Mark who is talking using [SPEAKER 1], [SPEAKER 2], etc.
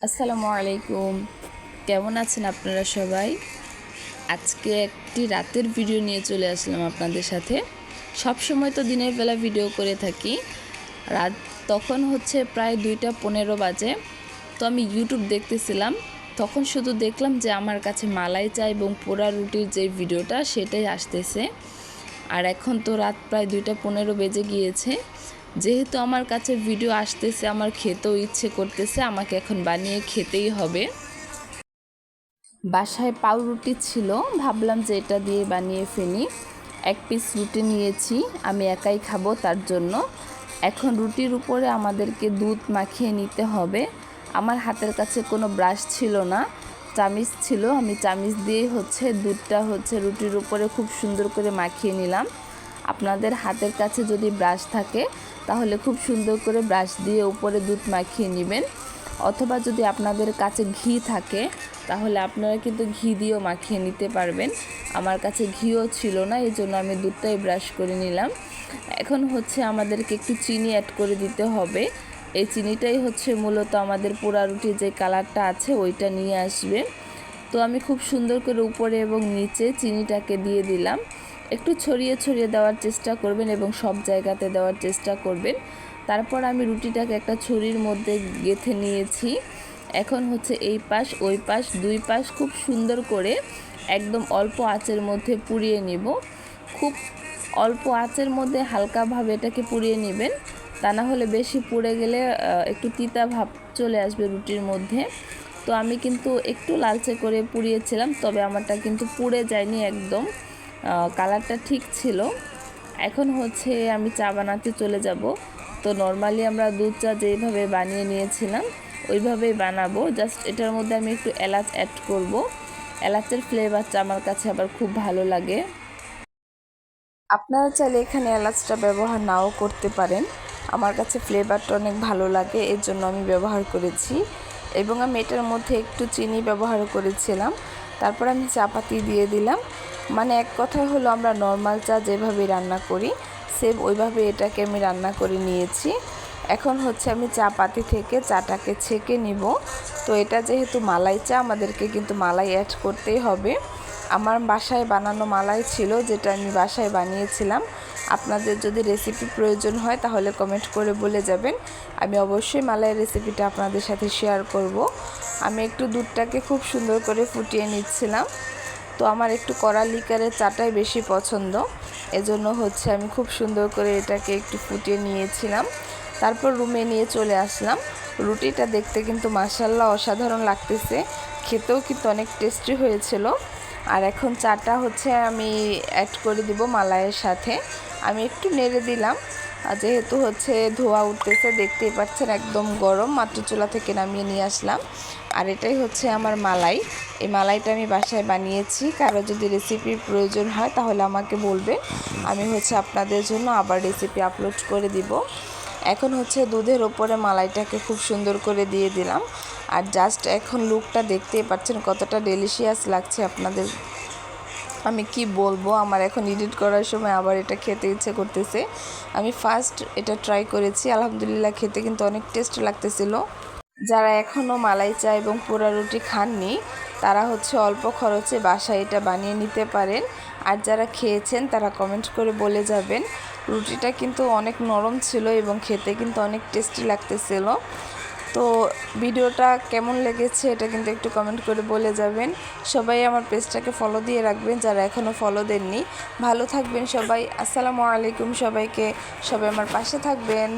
[SPEAKER 1] আসসালামু আলাইকুম। কেমন আছেন আপনারা সবাই? আজকে একটি রাতের ভিডিও নিয়ে চলে আসলাম আপনাদের সাথে। সব সময় তো দিনের বেলা ভিডিও করে থাকি। রাত তখন হচ্ছে প্রায় 2:15 বাজে। তো আমি ইউটিউব দেখতেছিলাম। তখন শুধু দেখলাম যে আমার কাছে মালাই চা এবং পোড়া রুটির যে ভিডিওটা সেটাই আসতেছে। আর এখন তো রাত প্রায় 2:15 বেজে গিয়েছে। যেহেতু আমার কাছে ভিডিও আসতেছে, আমার খেতেও ইচ্ছে করতেছে, আমাকে এখন বানিয়ে খেতেই হবে। বাসায় পাউরুটি ছিল, ভাবলাম যে এটা দিয়ে বানিয়ে ফেলি। 1 পিস রুটি নিয়েছি, আমি একাই খাবো তার জন্য। এখন রুটির উপরে আমাদেরকে দুধ মাখিয়ে নিতে হবে। আমার হাতের কাছে কোনো ব্রাশ ছিল না, চামিচ ছিল। আমি চামিচ দিয়ে দুধটা রুটির উপরে খুব সুন্দর করে মাখিয়ে নিলাম। আপনাদের হাতের কাছে যদি ব্রাশ থাকে তাহলে খুব সুন্দর করে ব্রাশ দিয়ে উপরে দুধ মাখিয়ে নেবেন, অথবা যদি আপনাদের কাছে ঘি থাকে তাহলে আপনারা কিন্তু ঘি দিয়েও মাখিয়ে নিতে পারবেন। আমার কাছে ঘিও ছিল না, এই জন্য আমি দুধটাই ব্রাশ করে নিলাম। এখন আমাদেরকে একটু চিনি অ্যাড করে দিতে হবে। এই চিনিটাই মূলত আমাদের পোড়া রুটির যে কালারটা আছে ওইটা নিয়ে আসবে। তো আমি খুব সুন্দর করে উপরে এবং নিচে চিনিটাকে দিয়ে দিলাম। একটু ছড়িয়ে ছড়িয়ে দেওয়ার চেষ্টা করবেন এবং সব জায়গাতে দেওয়ার চেষ্টা করবেন। তারপর আমি রুটিটাকে একটা ছুরির মধ্যে গেঁথে নিয়েছি। এখন এই পাশ ওই পাশ 2 পাশ খুব সুন্দর করে একদম অল্প আঁচের মধ্যে পুড়িয়ে নিব। খুব অল্প আঁচের মধ্যে হালকাভাবে এটাকে পুড়িয়ে নেবেন, তা না হলে বেশি পুড়ে গেলে একটু তিতা ভাব চলে আসবে রুটির মধ্যে। তো আমি কিন্তু একটু লালচে করে পুড়িয়েছিলাম, তবে আমারটা কিন্তু পুড়ে যায়নি, একদম কালারটা ঠিক ছিল। এখন আমি চা বানাতে চলে যাব। তো নর্মালি আমরা দুধ চা যেইভাবে বানিয়ে নিয়েছিলাম ওইভাবেই বানাবো। জাস্ট এটার মধ্যে আমি একটু এলাচ অ্যাড করব। এলাচের ফ্লেভারটা আমার কাছে আবার খুব ভালো লাগে। আপনারা চাইলে এখানে এলাচটা ব্যবহার নাও করতে পারেন। আমার কাছে ফ্লেভারটা অনেক ভালো লাগে, এর জন্য আমি ব্যবহার করেছি। এবং আমি এটার মধ্যে একটু চিনি ব্যবহার করেছিলাম। তারপর আমি চা পাতি দিয়ে দিলাম। মানে এক কথা হলো, আমরা নর্মাল চা যেভাবে রান্না করি সেম ওইভাবে এটাকে আমি রান্না করে নিয়েছি। এখন আমি চা পাতি থেকে চাটাকে ছেঁকে নিব। তো এটা যেহেতু মালাই চা, আমাদেরকে কিন্তু মালাই অ্যাড করতেই হবে। আমার বাসায় বানানো মালাই ছিল, যেটা আমি বাসায় বানিয়েছিলাম। আপনাদের যদি রেসিপি প্রয়োজন হয় তাহলে কমেন্ট করে বলে যাবেন, আমি অবশ্যই মালাই রেসিপিটা আপনাদের সাথে শেয়ার করব। আমি একটু দুধটাকে খুব সুন্দর করে ফুটিয়ে নিচ্ছিলাম। তো আমার একটু কড়া লিকারের চাটাই বেশি পছন্দ, এজন্য আমি খুব সুন্দর করে এটাকে একটু ফুটিয়ে নিয়েছিলাম। তারপর রুমে নিয়ে চলে আসলাম। রুটিটা দেখতে কিন্তু মাশাআল্লাহ অসাধারণ লাগতেছে, খেতেও কিন্তু অনেক টেস্টি হয়েছিল। আর এখন চাটা আমি অ্যাড করে দিব মালাইয়ের সাথে। আমি একটু নেড়ে দিলাম, যেহেতু ধোয়া উঠতেছে, দেখতেই পাচ্ছেন একদম গরম, মাত্র চুলা থেকে নামিয়ে নিয়ে আসলাম। আর এটাই আমার মালাই। এই মালাইটা আমি বাসায় বানিয়েছি। কারো যদি রেসিপির প্রয়োজন হয় তাহলে আমাকে বলবেন, আমি আপনাদের জন্য আবার রেসিপি আপলোড করে দিব। এখন দুধের ওপরে মালাইটাকে খুব সুন্দর করে দিয়ে দিলাম। আর জাস্ট এখন লুকটা দেখতেই পাচ্ছেন কতটা ডেলিশিয়াস লাগছে আপনাদের। আমি কি বলবো, আমার এখন এডিট করার সময় আবার এটা খেতে ইচ্ছে করতেছে। আমি ফার্স্ট এটা ট্রাই করেছি, আলহামদুলিল্লাহ খেতে কিন্তু অনেক টেস্ট লাগতেছিল। যারা এখনও মালাই চা এবং পোড়া রুটি খাননি তারা অল্প খরচে বাসায় এটা বানিয়ে নিতে পারেন। আর যারা খেয়েছেন তারা কমেন্ট করে বলে যাবেন। রুটিটা কিন্তু অনেক নরম ছিল এবং খেতে কিন্তু অনেক টেস্টি লাগতেছিল। তো ভিডিওটা কেমন লেগেছে এটা কিন্তু একটু কমেন্ট করে বলে যাবেন। সবাই আমার পেজটাকে ফলো দিয়ে রাখবেন যারা এখনও ফলো দেননি। ভালো থাকবেন সবাই। আসসালামু আলাইকুম সবাইকে। সবাই আমার পাশে থাকবেন।